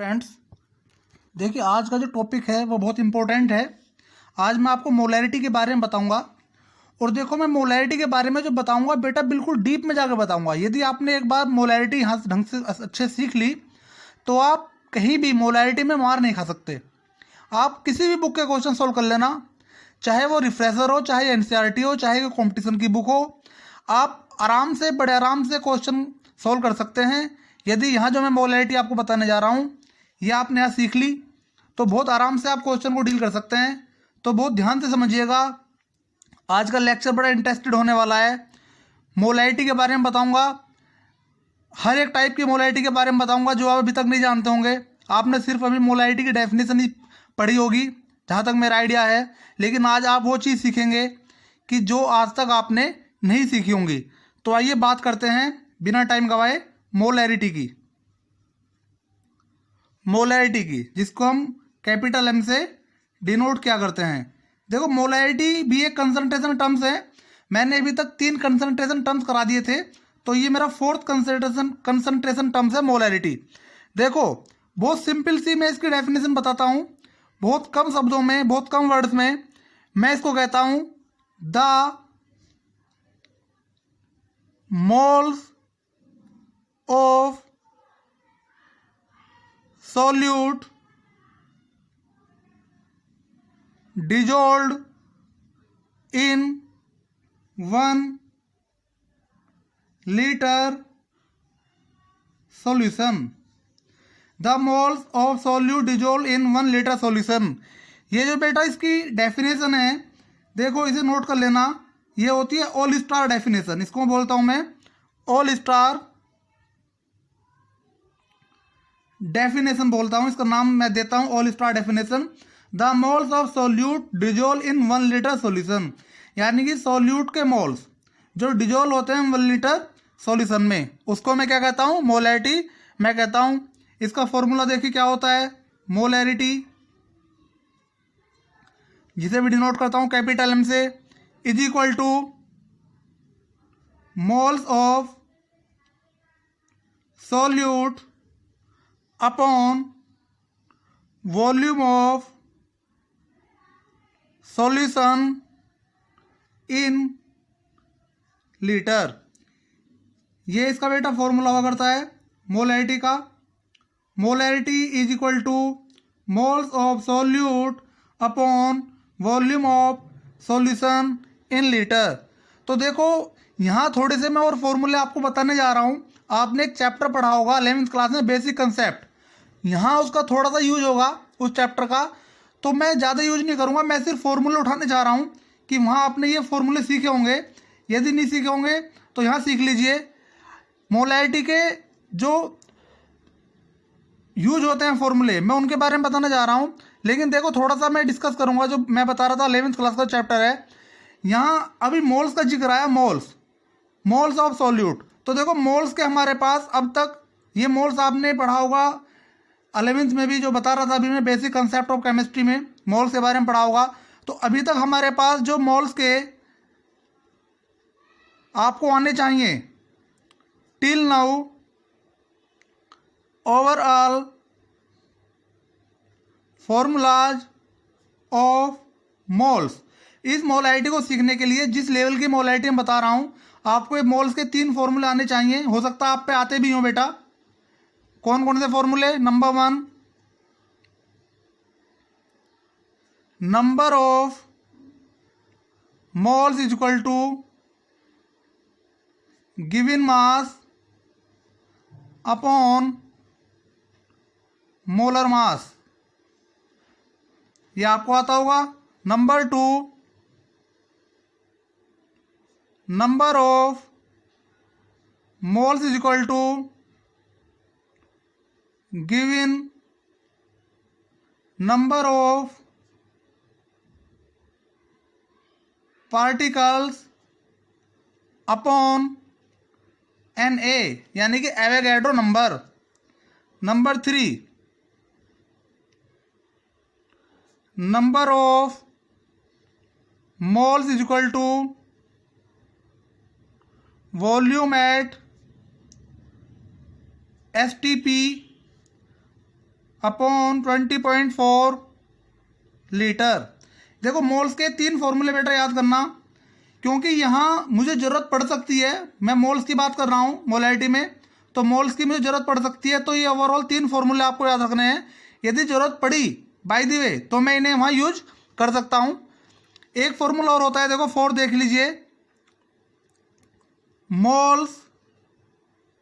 Friends, देखिए आज का जो टॉपिक है वो बहुत इम्पोर्टेंट है। आज मैं आपको मोलैरिटी के बारे में बताऊंगा। और देखो, मैं मोलैरिटी के बारे में जो बताऊंगा बेटा बिल्कुल डीप में जाकर बताऊंगा। यदि आपने एक बार मोलैरिटी यहाँ ढंग से अच्छे सीख ली तो आप कहीं भी मोलैरिटी में मार नहीं खा सकते। आप किसी भी बुक के क्वेश्चन सोल्व कर लेना, चाहे वो रिफ्रेशर हो, चाहे एनसीईआरटी हो, चाहे कंपटीशन की बुक हो, आप आराम से, बड़े आराम से क्वेश्चन सोल्व कर सकते हैं। यदि यहाँ जो मैं मोलैरिटी आपको बताने जा रहा हूँ ये आपने यहाँ सीख ली तो बहुत आराम से आप क्वेश्चन को डील कर सकते हैं। तो बहुत ध्यान से समझिएगा, आज का लेक्चर बड़ा इंटरेस्टेड होने वाला है। मोलैरिटी के बारे में बताऊंगा, हर एक टाइप की मोलैरिटी के बारे में बताऊंगा जो आप अभी तक नहीं जानते होंगे। आपने सिर्फ अभी मोलैरिटी की डेफिनेशन ही पढ़ी होगी जहाँ तक मेरा आइडिया है, लेकिन आज आप वो चीज़ सीखेंगे कि जो आज तक आपने नहीं सीखी होंगी। तो आइए बात करते हैं बिना टाइम गवाए मोलैरिटी की। मोलैरिटी की, जिसको हम कैपिटल एम से डिनोट क्या करते हैं। देखो, मोलैरिटी भी एक कंसंट्रेशन टर्म्स है। मैंने अभी तक 3 कंसंट्रेशन टर्म्स करा दिए थे, तो ये मेरा 4th कंसंट्रेशन टर्म्स है मोलैरिटी। देखो, बहुत सिंपल सी मैं इसकी डेफिनेशन बताता हूँ, बहुत कम शब्दों में, बहुत कम वर्ड्स में। मैं इसको कहता हूँ the moles of solute dissolved in 1 liter solution. The moles of solute dissolved in 1 liter solution. ये जो बेटा इसकी डेफिनेशन है, देखो इसे नोट कर लेना। ये होती है ऑल स्टार डेफिनेशन। इसको बोलता हूं मैं ऑल स्टार डेफिनेशन बोलता हूं, इसका नाम मैं देता हूं all star definition. The moles of solute dissolve in 1 litre solution, यानी कि सोल्यूट के मोल्स जो डिजोल्व होते हैं 1 लीटर सॉल्यूशन में, उसको मैं क्या कहता हूं, मोलैरिटी मैं कहता हूं। इसका फॉर्मूला देखिए क्या होता है, मोलैरिटी जिसे भी डिनोट करता हूं कैपिटल एम से, is equal two moles of solute upon volume of solution in litre. ये इसका बेटा फॉर्मूला हुआ करता है मोलैरिटी का। Molarity is equal two moles of solute upon volume of solution in litre. तो देखो, यहाँ थोड़े से मैं और फॉर्मूले आपको बताने जा रहा हूँ। आपने एक चैप्टर पढ़ा होगा 11th क्लास में, बेसिक कंसेप्ट। यहाँ उसका थोड़ा सा यूज होगा उस चैप्टर का, तो मैं ज़्यादा यूज नहीं करूँगा। मैं सिर्फ फॉर्मूले उठाने जा रहा हूँ कि वहाँ आपने ये फॉर्मूले सीखे होंगे। यदि नहीं सीखे होंगे तो यहाँ सीख लीजिए। मोलैरिटी के जो यूज होते हैं फॉर्मूले, मैं उनके बारे में बताने जा रहा हूँ। लेकिन देखो, थोड़ा सा मैं डिस्कस करूँगा जो मैं बता रहा था 11th क्लास का चैप्टर है। यहाँ अभी मोल्स का जिक्र आया, मोल्स ऑफ सॉल्यूट। तो देखो, मोल्स के हमारे पास अब तक ये मोल्स आपने पढ़ा होगा 11th में भी, जो बता रहा था अभी मैं बेसिक कंसेप्ट ऑफ केमिस्ट्री में, मोल्स के बारे में पढ़ा होगा। तो अभी तक हमारे पास जो मोल्स के आपको आने चाहिए till now overall formulas of moles. इस मोलैरिटी को सीखने के लिए जिस लेवल की मोलैरिटी मैं बता रहा हूं, आपको ये मोल्स के 3 फॉर्मूले आने चाहिए। हो सकता है आप पे आते भी हों बेटा। कौन कौन से फॉर्मूले? Number 1, number of moles is equal to given mass upon molar mass, ये आपको आता होगा। Number 2, number of moles is equal to given number of particles upon Na, यानी कि Avogadro number. Number 3, number of moles is equal to volume at STP upon 20.4 litre. देखो moles के 3 फॉर्मूले बेटा याद करना, क्योंकि यहाँ मुझे ज़रूरत पड़ सकती है, मैं मोल्स की बात कर रहा हूँ मोलैरिटी में, तो मोल्स की मुझे ज़रूरत पड़ सकती है, तो ये ओवरऑल 3 फॉर्मूले आपको याद रखने हैं। यदि ज़रूरत पड़ी बाय द वे तो मैं इन्हें वहाँ यूज कर सकता हूँ। एक फॉर्मूला और होता है, देखो 4 देख लीजिए, moles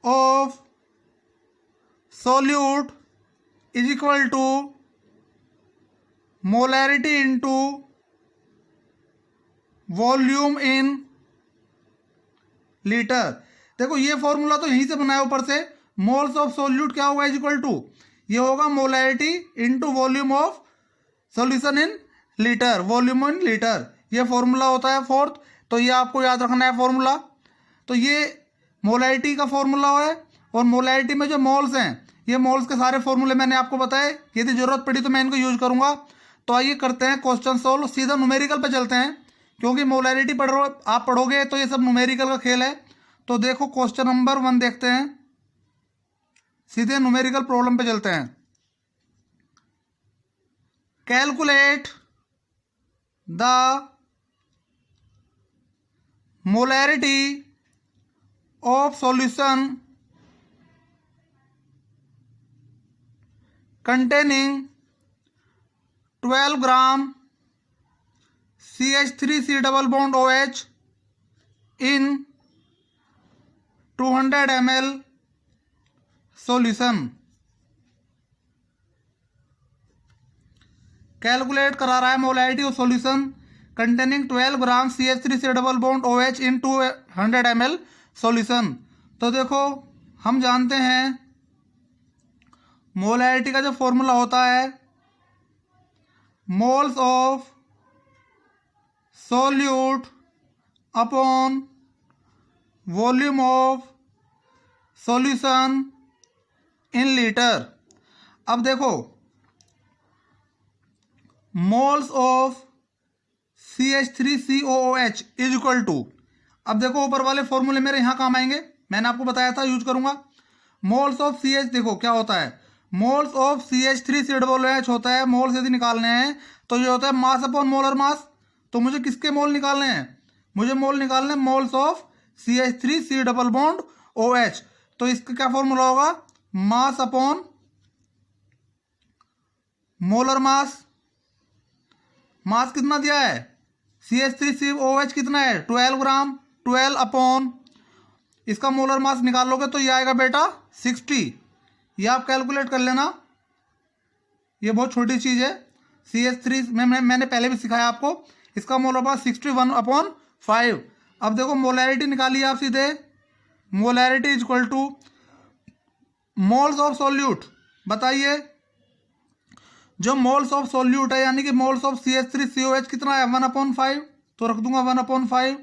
of solute is equal to molarity into volume in litre. देखो ये फॉर्मूला तो यहीं से बनाया ऊपर से, मोल्स ऑफ सोल्यूट क्या होगा, इज इक्वल टू, ये होगा molarity into volume of solution in litre, volume in litre, ये फॉर्मूला होता है 4th। तो ये आपको याद रखना है फॉर्मूला। तो ये मोलैरिटी का फॉर्मूला है, और मोलैरिटी में जो मोल्स हैं, ये मोल्स के सारे फॉर्मूले मैंने आपको बताए, यदि जरूरत पड़ी तो मैं इनको यूज करूंगा। तो आइए करते हैं क्वेश्चन सोल्व, सीधा न्यूमेरिकल पे चलते हैं, क्योंकि मोलैरिटी आप पढ़ोगे तो ये सब न्यूमेरिकल का खेल है। तो देखो क्वेश्चन नंबर 1 देखते हैं, सीधे न्यूमेरिकल प्रॉब्लम पे चलते हैं। Calculate the molarity of solution containing 12 gram CH3C double bond OH in 200 ml solution। Calculate करा रहा है molarity of solution containing 12 gram CH3C double bond OH in 200 ml solution. तो देखो हम जानते हैं मोलैरिटी का जो फॉर्मूला होता है, moles of solute upon volume of solution in litre. अब देखो moles of CH3COOH is equal to, अब देखो ऊपर वाले फॉर्मूले मेरे यहाँ काम आएंगे, मैंने आपको बताया था यूज करूंगा। मोल्स ऑफ CH देखो क्या होता है, मोल्स ऑफ CH3COOH होता है, मोल्स यदि निकालने हैं तो ये होता है मास अपॉन मोलर मास। तो मुझे किसके मोल निकालने हैं, मुझे मोल निकालने हैं moles of CH3C double bond OH। तो इसका क्या फॉर्मूला होगा, मास अपॉन मोलर मास। मास कितना दिया है, CH3COOH कितना है 12 ग्राम, 12 अपॉन इसका मोलर मास निकाल लोगे तो ये आएगा बेटा 60। ये आप कैलकुलेट कर लेना, ये बहुत छोटी चीज़ है। CH3 मैंने पहले भी सिखाया आपको, इसका मोलर मास 61/5। अब देखो मोलैरिटी निकालिए आप सीधे, molarity is equal two moles of solute. बताइए जो मोल्स ऑफ सोल्यूट है यानी कि मोल्स ऑफ CH3COH कितना है 1/5, तो रख दूंगा 1/5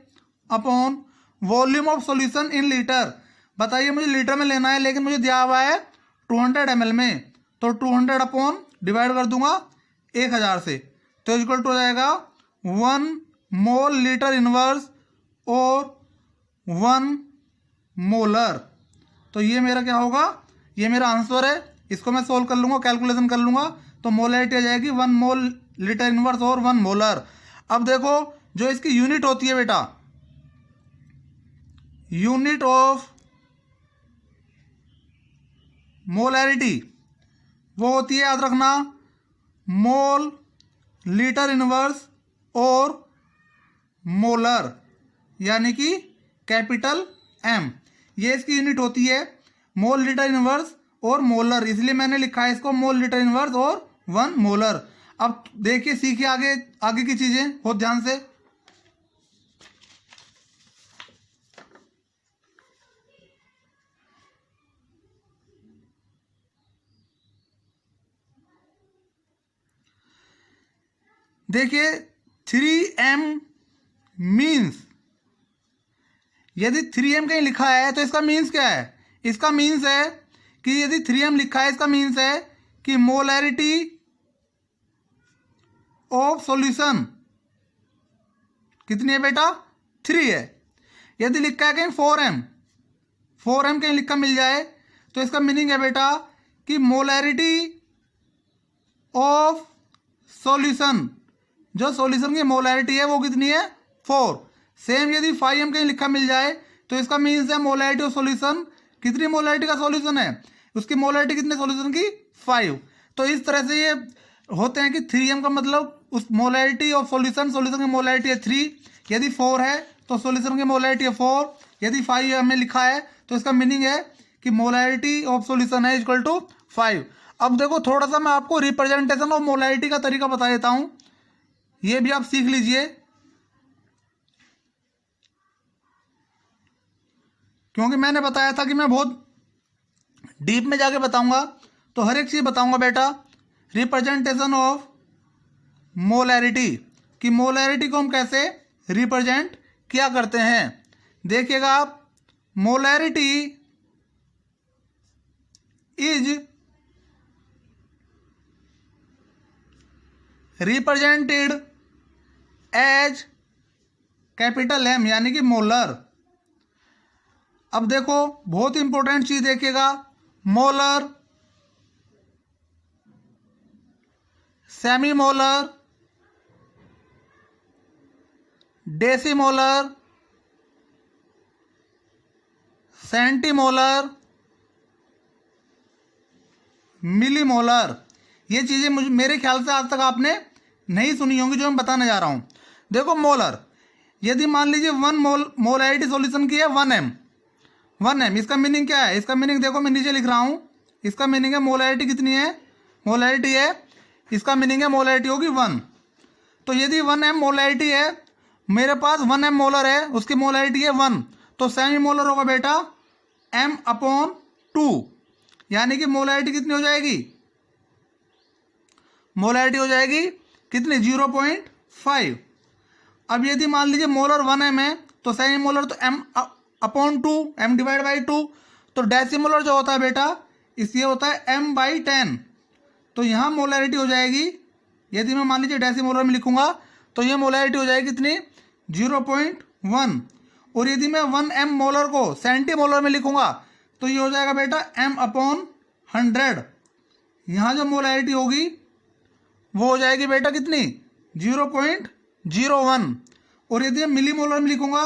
upon volume of solution in litre. बताइए मुझे लीटर में लेना है, लेकिन मुझे दिया हुआ है 200 ml में, तो 200 अपॉन डिवाइड कर दूंगा 1000 से, तो इक्वल टू हो जाएगा 1 मोल लीटर इनवर्स और 1 मोलर। तो ये मेरा क्या होगा, ये मेरा आंसर है, इसको मैं सोल्व कर लूंगा, कैलकुलेशन कर लूंगा, तो मोलैरिटी आ जाएगी 1 मोल लीटर इनवर्स और 1 मोलर। अब देखो जो इसकी यूनिट होती है बेटा, यूनिट ऑफ मोलैरिटी वो होती है, याद रखना, मोल लीटर इनवर्स और मोलर, यानी कि कैपिटल M, ये इसकी यूनिट होती है मोल लीटर इनवर्स और मोलर, इसलिए मैंने लिखा है इसको मोल लीटर इनवर्स और 1 मोलर। अब देखिए सीखिए आगे आगे की चीजें बहुत ध्यान से। देखिए 3m मीन्स, यदि 3m कहीं लिखा है तो इसका मीन्स क्या है, इसका मीन्स है कि यदि 3m लिखा है इसका मीन्स है कि मोलैरिटी ऑफ सॉल्यूशन कितनी है बेटा 3 है। यदि लिखा है कहीं 4m कहीं लिखा मिल जाए तो इसका मीनिंग है बेटा कि मोलैरिटी ऑफ सॉल्यूशन, जो सॉल्यूशन की मोलैरिटी है वो कितनी है 4। सेम यदि 5m कहीं लिखा मिल जाए तो इसका मीन्स है मोलैरिटी ऑफ सॉल्यूशन, कितनी मोलैरिटी का सॉल्यूशन है, उसकी मोलैरिटी कितने सॉल्यूशन की 5। तो इस तरह से ये होते हैं कि 3m का मतलब उस मोलैरिटी ऑफ सॉल्यूशन, सॉल्यूशन की मोलैरिटी है 3, यदि 4 है तो सॉल्यूशन की मोलैरिटी है 4, यदि 5 में लिखा है तो इसका मीनिंग है कि मोलैरिटी ऑफ सॉल्यूशन है इक्वल टू 5। अब देखो थोड़ा सा मैं आपको रिप्रेजेंटेशन ऑफ मोलैरिटी का तरीका बता देता हूं, ये भी आप सीख लीजिए, क्योंकि मैंने बताया था कि मैं बहुत डीप में जाके बताऊंगा, तो हर एक चीज बताऊंगा बेटा। रिप्रेजेंटेशन ऑफ मोलैरिटी, कि मोलैरिटी को हम कैसे रिप्रेजेंट किया करते हैं। देखिएगा आप, molarity is represented as capital M, यानी कि मोलर। अब देखो बहुत इंपॉर्टेंट चीज देखिएगा, molar, semi molar, decimolar, centimolar, millimolar, ये चीज़ें मुझे मेरे ख्याल से आज तक आपने नहीं सुनी होंगी जो मैं बताने जा रहा हूं। देखो मोलर, यदि मान लीजिए 1 मोलैरिटी सॉल्यूशन की है 1m, 1m, इसका मीनिंग क्या है, इसका मीनिंग देखो मैं नीचे लिख रहा हूं, इसका मीनिंग है मोलैरिटी कितनी है, मोलैरिटी है, इसका मीनिंग है मोलैरिटी होगी 1। तो यदि 1m मोलैरिटी है, मेरे पास 1m मोलर है, उसकी मोलैरिटी है 1, तो सेमी मोलर होगा बेटा m/2, यानी कि मोलैरिटी कितनी हो जाएगी, मोलैरिटी हो जाएगी कितनी 0.5। अब यदि मान लीजिए मोलर 1m है तो सेमी मोलर तो m/2, m/2, तो डेसीमोलर जो होता है बेटा इसलिए होता है m/10, तो यहाँ मोलैरिटी हो जाएगी, यदि मैं मान लीजिए डेसीमोलर में लिखूंगा तो ये मोलैरिटी हो जाएगी कितनी 0.1, और यदि मैं 1m मोलर को सेंटीमोलर में लिखूंगा तो ये हो जाएगा बेटा m/100, यहाँ जो मोलैरिटी होगी वो हो जाएगी बेटा कितनी 0.01, और यदि मैं मिलीमोलर में लिखूंगा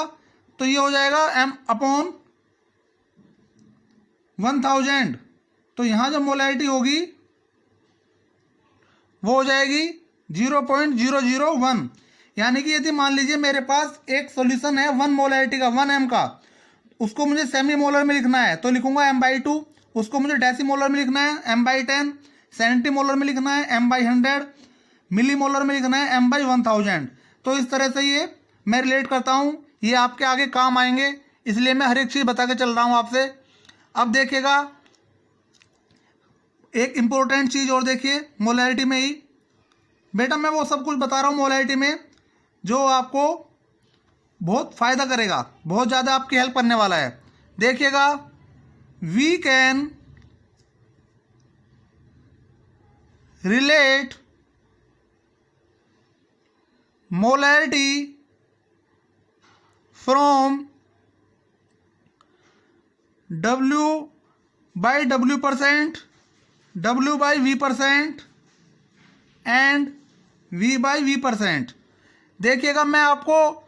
तो ये हो जाएगा m/1000, तो यहाँ जो मोलैरिटी होगी वो हो जाएगी 0.001, यानी कि यदि मान लीजिए मेरे पास एक सॉल्यूशन है 1 मोलैरिटी का 1m का, उसको मुझे सेमी मोलर में लिखना है तो लिखूंगा m/2, उसको मुझे डेसीमोलर में लिखना है m/10, सेंटीमोलर में लिखना है m/100, मिलीमोलर में लिखना है m/1000। तो इस तरह से ये मैं रिलेट करता हूँ, ये आपके आगे काम आएंगे, इसलिए मैं हर एक चीज़ बता के चल रहा हूँ आपसे। अब देखिएगा एक इंपॉर्टेंट चीज़ और देखिए मोलैरिटी में ही, बेटा मैं वो सब कुछ बता रहा हूँ मोलैरिटी में जो आपको बहुत फ़ायदा करेगा, बहुत ज़्यादा आपकी हेल्प करने वाला है। देखिएगा, we can relate molarity from W/W%, W/V% and V/V%। देखिएगा मैं आपको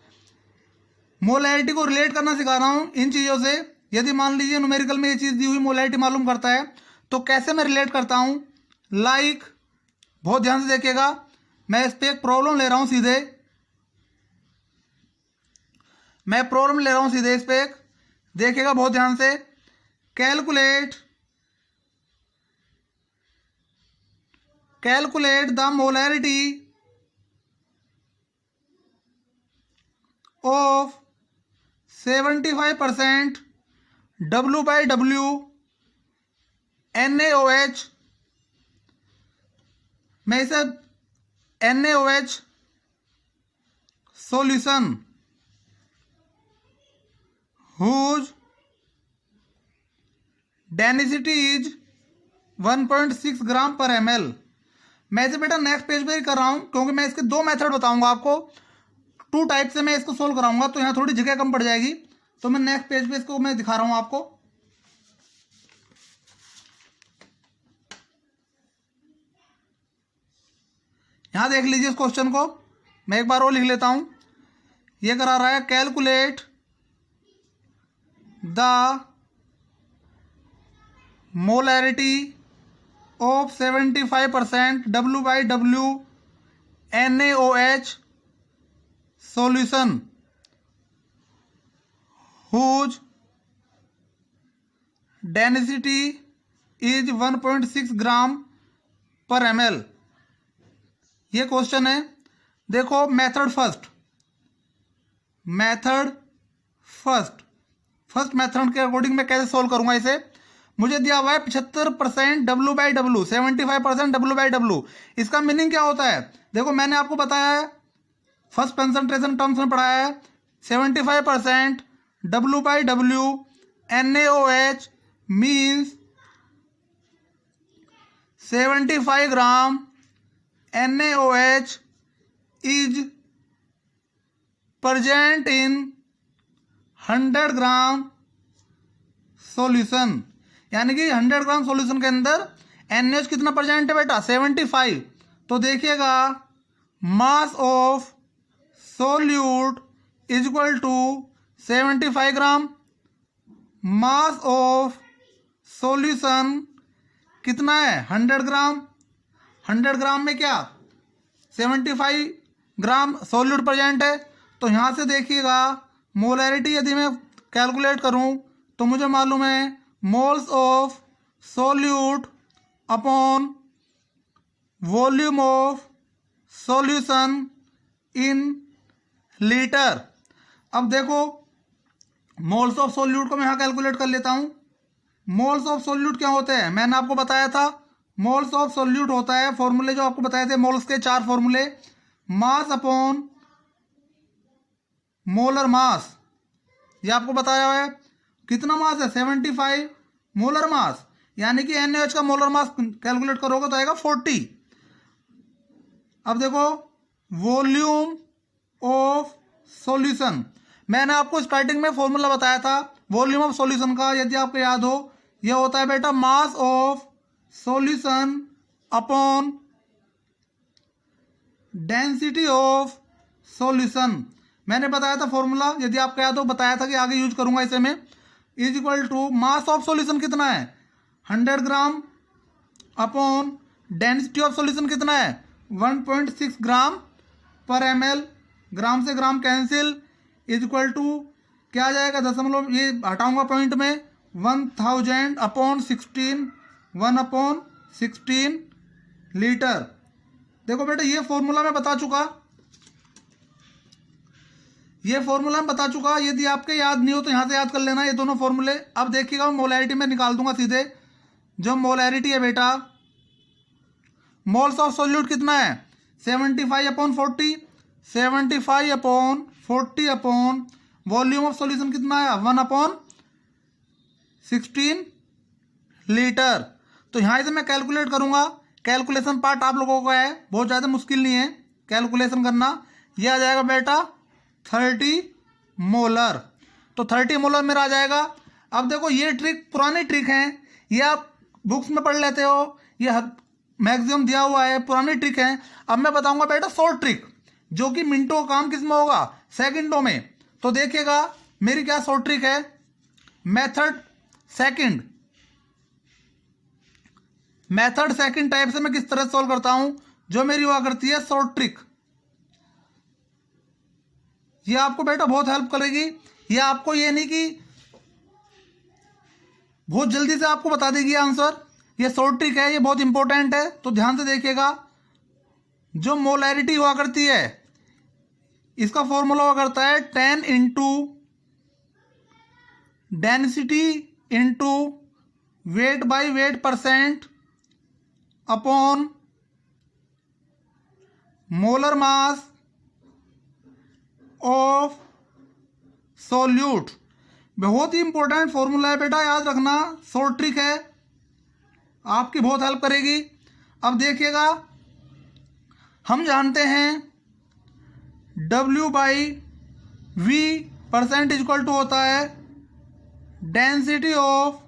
मोलैरिटी को रिलेट करना सिखा रहा हूँ इन चीज़ों से। यदि मान लीजिए न्यूमेरिकल में ये चीज़ दी हुई मोलैरिटी मालूम करता है तो कैसे मैं रिलेट करता हूँ, लाइक बहुत ध्यान से देखिएगा, मैं इस पर एक प्रॉब्लम ले रहा हूँ सीधे, मैं प्रॉब्लम ले रहा हूँ सीधे इस पर एक, देखिएगा बहुत ध्यान से, calculate the molarity of 75% W/W NaOH, मैं इसे NaOH solution whose density is 1.6 gram पर ml। मैं इसे बेटा नेक्स्ट पेज पे ही कर रहा हूँ क्योंकि मैं इसके 2 मेथड बताऊंगा आपको, 2 टाइप से मैं इसको सोल्व कराऊंगा, तो यहाँ थोड़ी जगह कम पड़ जाएगी, तो मैं नेक्स्ट पेज पे इसको मैं दिखा रहा हूँ आपको। यहाँ देख लीजिए इस क्वेश्चन को, मैं एक बार और लिख लेता हूँ। ये करा रहा है calculate the molarity of 75% W/W NaOH solution whose density is 1.6 gram पर ml। ये क्वेश्चन है। देखो मेथड फर्स्ट मेथड के अकॉर्डिंग मैं कैसे सोल्व करूंगा इसे। मुझे दिया हुआ है 75% W/W, 75% W/W। इसका मीनिंग क्या होता है? देखो मैंने आपको बताया है, फर्स्ट कंसंट्रेशन टर्म्स में पढ़ाया है, 75% W/W NaOH means 75 gram NaOH is present in 100 gram solution. यानी कि 100 ग्राम सॉल्यूशन के अंदर NaOH कितना प्रेजेंट है बेटा? 75। तो देखिएगा mass of solute is equal to 75 gram, mass of solution कितना है? 100 ग्राम। 100 ग्राम में क्या 75 ग्राम सॉल्यूट प्रेजेंट है। तो यहाँ से देखिएगा मोलैरिटी यदि मैं कैलकुलेट करूँ तो मुझे मालूम है moles of solute upon volume of solution in litre. अब देखो मोल्स ऑफ सॉल्यूट को मैं यहाँ कैलकुलेट कर लेता हूँ। मोल्स ऑफ सॉल्यूट क्या होते हैं? मैंने आपको बताया था मोल्स ऑफ सॉल्यूट होता है, फॉर्मूले जो आपको बताए थे मोल्स के 4 फॉर्मूले, मास अपॉन मोलर मास। ये आपको बताया हुआ है। कितना मास है? 75 मोलर मास, यानी कि NaOH का मोलर मास कैलकुलेट करोगे तो आएगा 40। अब देखो वॉल्यूम ऑफ सॉल्यूशन, मैंने आपको स्टार्टिंग में फॉर्मूला बताया था वॉल्यूम ऑफ सॉल्यूशन का, यदि आपको याद हो, यह होता है बेटा मास of solution upon density of solution. मैंने बताया था फॉर्मूला, यदि आपको याद हो, बताया था कि आगे यूज करूंगा इसे मैं। Is equal to mass of solution कितना है? 100 gram upon density of solution कितना है? 1.6 ग्राम पर ml। ग्राम से gram cancel, is equal to क्या आ जाएगा? दशमलव ये हटाऊंगा पॉइंट में, 1000 अपॉन 16, 1/16 लीटर। देखो बेटा ये फॉर्मूला मैं बता चुका, यदि आपके याद नहीं हो तो यहाँ से याद कर लेना ये दोनों फॉर्मूले। अब देखिएगा मोलैरिटी में निकाल दूंगा सीधे। जो मोलैरिटी है बेटा, मोल्स ऑफ सॉल्यूट कितना है? 75/40, 75/40 अपॉन वॉल्यूम ऑफ सॉल्यूशन कितना है? 1/16 लीटर। तो यहाँ से मैं कैलकुलेट करूंगा। कैलकुलेशन पार्ट आप लोगों का है, बहुत ज़्यादा मुश्किल नहीं है कैलकुलेशन करना। यह आ जाएगा बेटा 30 मोलर। तो 30 मोलर मेरा आ जाएगा। अब देखो ये ट्रिक पुरानी ट्रिक है, ये आप बुक्स में पढ़ लेते हो, ये मैक्सिमम दिया हुआ है, पुरानी ट्रिक है। अब मैं बताऊंगा बेटा शॉर्ट ट्रिक, जो कि मिनटों का काम किसमें होगा? सेकंडों में। तो देखिएगा मेरी क्या शॉर्ट ट्रिक है। मेथड सेकंड टाइप से मैं किस तरह सॉल्व करता हूं, जो मेरी हुआ करती है शॉर्ट ट्रिक। ये आपको बेटा बहुत हेल्प करेगी। ये आपको ये नहीं कि बहुत जल्दी से आपको बता देगी आंसर। ये शॉर्ट ट्रिक है, ये बहुत इंपॉर्टेंट है, तो ध्यान से देखिएगा। जो मोलैरिटी हुआ करती है, इसका फॉर्मूला हुआ करता है 10 into density into weight by wait percent upon molar mass of solute. बहुत ही इंपॉर्टेंट फॉर्मूला है बेटा, याद रखना। शॉर्ट ट्रिक है, आपकी बहुत हेल्प करेगी। अब देखिएगा, हम जानते हैं W/V परसेंट इक्वल टू होता है density of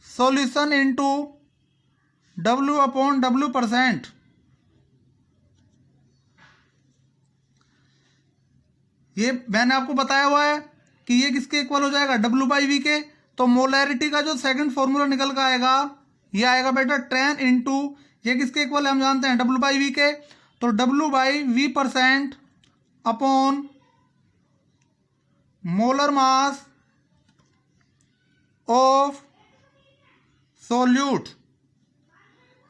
solution into W/W percent. ये मैंने आपको बताया हुआ है कि ये किसके इक्वल हो जाएगा, W/V के। तो मोलैरिटी का जो सेकंड फॉर्मूला निकल कर आएगा ये आएगा बेटा 10 इंटू, ये किसके इक्वल है हम जानते हैं, W/V के। तो W/V% upon molar mass of solute.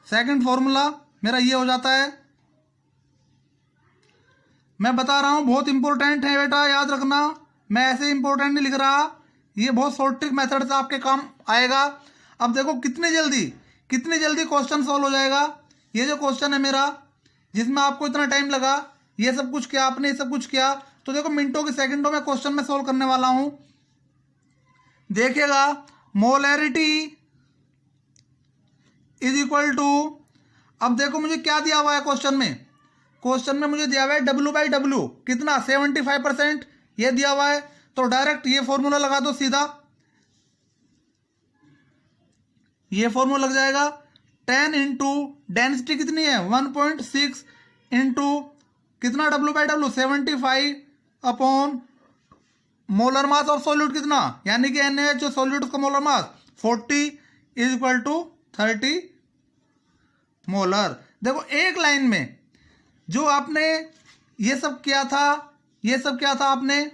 Second formula मेरा ये हो जाता है। मैं बता रहा हूँ बहुत इंपॉर्टेंट है बेटा, याद रखना, मैं ऐसे इंपॉर्टेंट नहीं लिख रहा, ये बहुत शॉर्ट ट्रिक मेथड से आपके काम आएगा। अब देखो कितनी जल्दी क्वेश्चन सॉल्व हो जाएगा। ये जो क्वेश्चन है मेरा जिसमें आपको इतना टाइम लगा, ये सब कुछ किया आपने, ये सब कुछ किया, तो देखो मिनटों के सेकंडों में क्वेश्चन में सॉल्व करने वाला हूं। देखिएगा मोलैरिटी इज इक्वल टू, अब देखो मुझे क्या दिया हुआ है क्वेश्चन में मुझे दिया हुआ है W/W कितना 75% ये दिया हुआ है। तो डायरेक्ट ये फॉर्मूला लगा दो सीधा, ये फॉर्मूला लग जाएगा 10 इंटू डेंसिटी कितनी है 1.6 इंटू कितना W/W 75 upon molar mass of solute कितना, यानी कि NaH जो सॉल्यूट उसका molar mass 40 is equal to 30 molar. देखो एक लाइन में जो आपने ये सब किया था आपने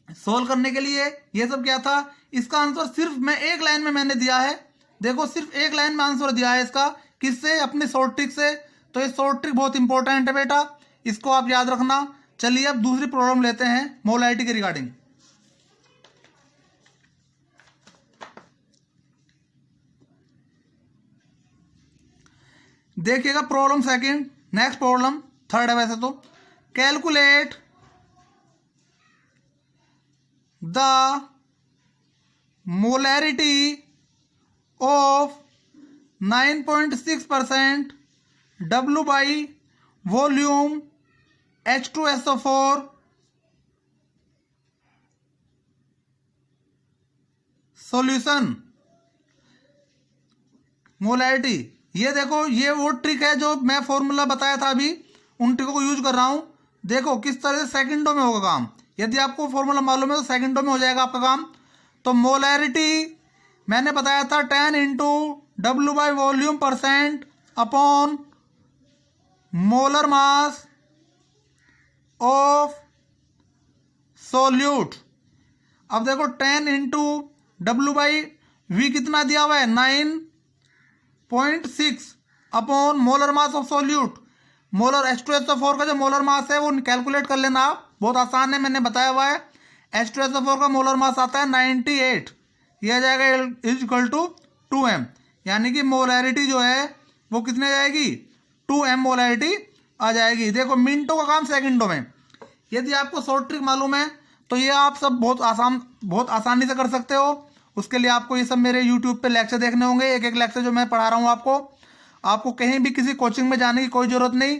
सोल्व करने के लिए, ये सब क्या था, इसका आंसर सिर्फ मैं एक लाइन में मैंने दिया है। देखो सिर्फ एक लाइन में आंसर दिया है इसका, किससे, अपने शॉर्ट ट्रिक से। तो ये शॉर्ट ट्रिक बहुत इंपॉर्टेंट है बेटा, इसको आप याद रखना। चलिए अब दूसरी प्रॉब्लम लेते हैं मोलैरिटी के रिगार्डिंग। देखिएगा problem second, next problem third है वैसे तो। Calculate the molarity of 9.6% W by volume H2SO4 solution. Molarity, ये देखो ये वो ट्रिक है जो मैं फॉर्मूला बताया था अभी, उन ट्रिकों को यूज कर रहा हूं। देखो किस तरह से सेकंडों में होगा काम, यदि आपको फॉर्मूला मालूम है तो सेकंडों में हो जाएगा आपका काम। तो मोलैरिटी मैंने बताया था 10 into W by volume % upon molar mass of solute. अब देखो 10 इंटू W बाई V कितना दिया हुआ है 9.6 upon molar mass of solute. Molar H2SO4 का जो मोलर मास है वो कैलकुलेट कर लेना आप, बहुत आसान है, मैंने बताया हुआ है। H2SO4 का मोलर मास आता है 98, यह आ जाएगा इज इक्वल टू 2m, यानी कि मोलैरिटी जो है वो कितने जाएगी 2m मोलैरिटी आ जाएगी। देखो मिनटों का काम सेकंडों में। यदि आपको शॉर्ट ट्रिक मालूम है तो ये आप सब बहुत आसानी से कर सकते हो। उसके लिए आपको ये सब मेरे यूट्यूब पे लेक्चर देखने होंगे, एक एक लेक्चर जो मैं पढ़ा रहा हूँ आपको कहीं भी किसी कोचिंग में जाने की कोई ज़रूरत नहीं।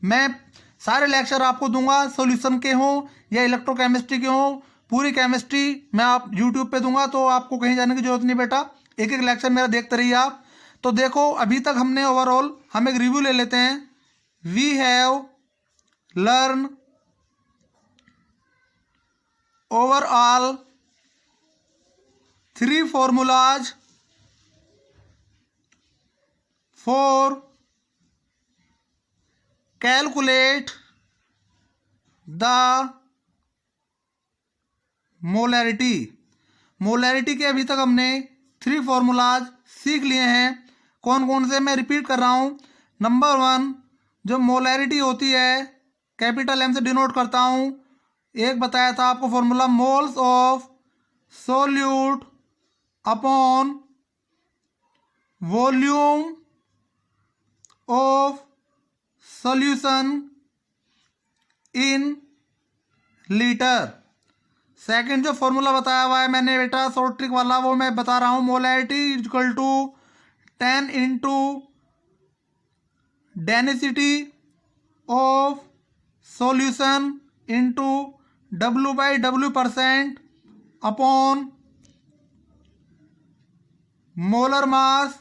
मैं सारे लेक्चर आपको दूंगा, सॉल्यूशन के हों या इलेक्ट्रोकेमिस्ट्री के हों, पूरी केमिस्ट्री मैं आप यूट्यूब पे दूंगा, तो आपको कहीं जाने की जरूरत नहीं बेटा, एक एक लेक्चर मेरा देखते रहिए आप। तो देखो अभी तक हमने ओवरऑल, हम एक रिव्यू ले लेते हैं। We have learn overall 3 formulas for calculate the molarity। Molarity के अभी तक हमने 3 फॉर्मूलाज सीख लिए हैं। कौन कौन से, मैं रिपीट कर रहा हूं। नंबर 1 जो मोलैरिटी होती है कैपिटल M से डिनोट करता हूं, एक बताया था आपको formula, moles of solute upon volume of solution in litre. Second जो फॉर्मूला बताया हुआ है मैंने बेटा शॉर्ट ट्रिक वाला, वो मैं बता रहा हूं, molarity equal to 10 into density of solution into W by W% upon molar mass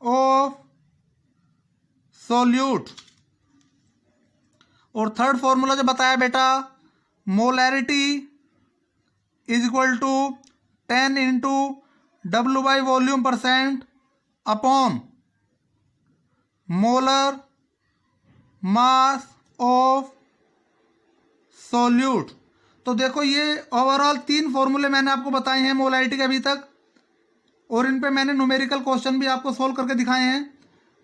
of solute. और थर्ड फॉर्मूला जो बताया बेटा, molarity is equal to 10 into W volume percent upon molar mass of solute. तो देखो ये overall 3 फॉर्मूले मैंने आपको बताए हैं मोलैरिटी के अभी तक, और इन पे मैंने न्यूमेरिकल क्वेश्चन भी आपको सोल्व करके दिखाए हैं।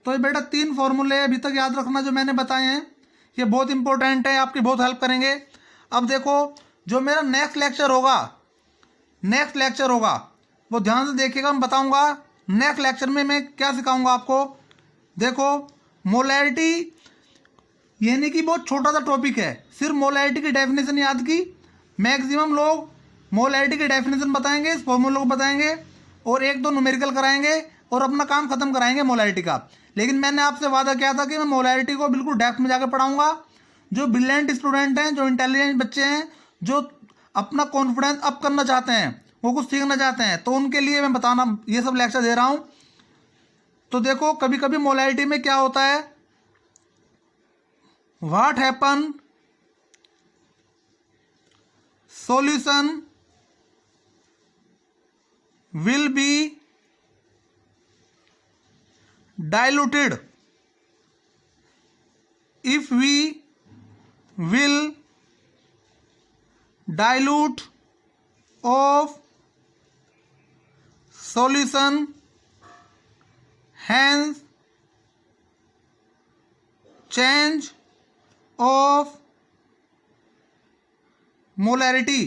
तो ये बेटा 3 फॉर्मूले अभी तक याद रखना जो मैंने बताए हैं, ये बहुत इंपॉर्टेंट है, आपकी बहुत हेल्प करेंगे। अब देखो जो मेरा नेक्स्ट लेक्चर होगा वो ध्यान से देखिएगा, मैं बताऊंगा नेक्स्ट लेक्चर में मैं क्या सिखाऊंगा आपको। देखो मोलैरिटी यानी कि बहुत छोटा सा टॉपिक है, सिर्फ मोलैरिटी की डेफिनेशन याद की। मैक्सिमम लोग मोलैरिटी की डेफिनेशन बताएंगे, इस फॉर्मूले को बताएंगे और 1-2 न्यूमेरिकल कराएंगे और अपना काम खत्म कराएंगे मोलैरिटी का। लेकिन मैंने आपसे वादा किया था कि मैं मोलैरिटी को बिल्कुल डेप्थ में जाकर पढ़ाऊंगा। जो ब्रिलियंट स्टूडेंट हैं, जो इंटेलिजेंट बच्चे हैं, जो अपना कॉन्फिडेंस अप करना चाहते हैं, वो कुछ सीखना चाहते हैं, तो उनके लिए मैं बताना ये सब लेक्चर दे रहा हूँ। तो देखो कभी कभी मोलैरिटी में क्या होता है, what happen solution will be diluted if we will dilute of solution, hence change of molarity।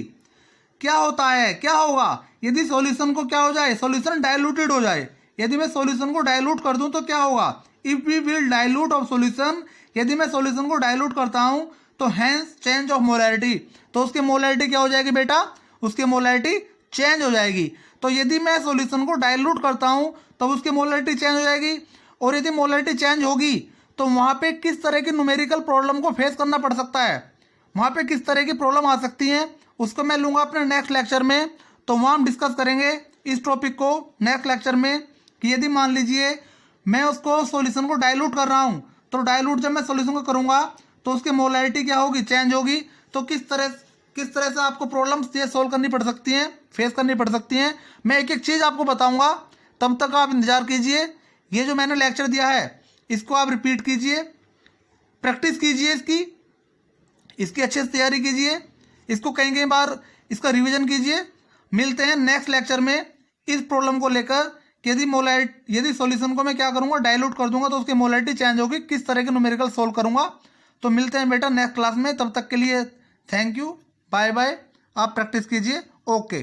क्या होता है, क्या होगा यदि सॉल्यूशन को क्या हो जाए, सॉल्यूशन डाइल्यूटेड हो जाए। यदि मैं सॉल्यूशन को डाइल्यूट कर दूं तो क्या होगा, if we will dilute of solution, यदि मैं सॉल्यूशन को डाइल्यूट करता हूं तो हैंस चेंज ऑफ मोलैरिटी, तो उसकी मोलैरिटी क्या हो जाएगी बेटा, उसकी मोलैरिटी चेंज हो जाएगी। तो यदि मैं सॉल्यूशन को डाइल्यूट करता हूं तब उसकी मोलैरिटी चेंज हो जाएगी, और यदि मोलैरिटी चेंज होगी तो वहां पे किस तरह की न्यूमेरिकल प्रॉब्लम को फेस करना पड़ सकता है, वहां पे किस तरह की प्रॉब्लम आ सकती है, उसको मैं लूंगा अपने नेक्स्ट लेक्चर में। तो वहाँ हम डिस्कस करेंगे इस टॉपिक को नेक्स्ट लेक्चर में कि यदि मान लीजिए मैं उसको सॉल्यूशन को डाइल्यूट कर रहा हूँ, तो डाइल्यूट जब मैं सॉल्यूशन को करूँगा तो उसकी मोलैरिटी क्या होगी, चेंज होगी। तो किस तरह से आपको प्रॉब्लम्स ये सॉल्व करनी पड़ सकती हैं, फेस करनी पड़ सकती हैं, मैं एक एक चीज़ आपको बताऊँगा। तब तक आप इंतज़ार कीजिए। ये जो मैंने लेक्चर दिया है इसको आप रिपीट कीजिए, प्रैक्टिस कीजिए, इसकी अच्छे से तैयारी कीजिए, इसको कई बार इसका रिवीजन कीजिए। मिलते हैं नेक्स्ट लेक्चर में इस प्रॉब्लम को लेकर कि यदि सॉल्यूशन को मैं क्या करूंगा, डाइल्यूट कर दूंगा तो उसकी मोलैरिटी चेंज होगी, किस तरह के न्यूमेरिकल सोल्व करूंगा। तो मिलते हैं बेटा नेक्स्ट क्लास में, तब तक के लिए थैंक यू, बाय बाय। आप प्रैक्टिस कीजिए, ओके।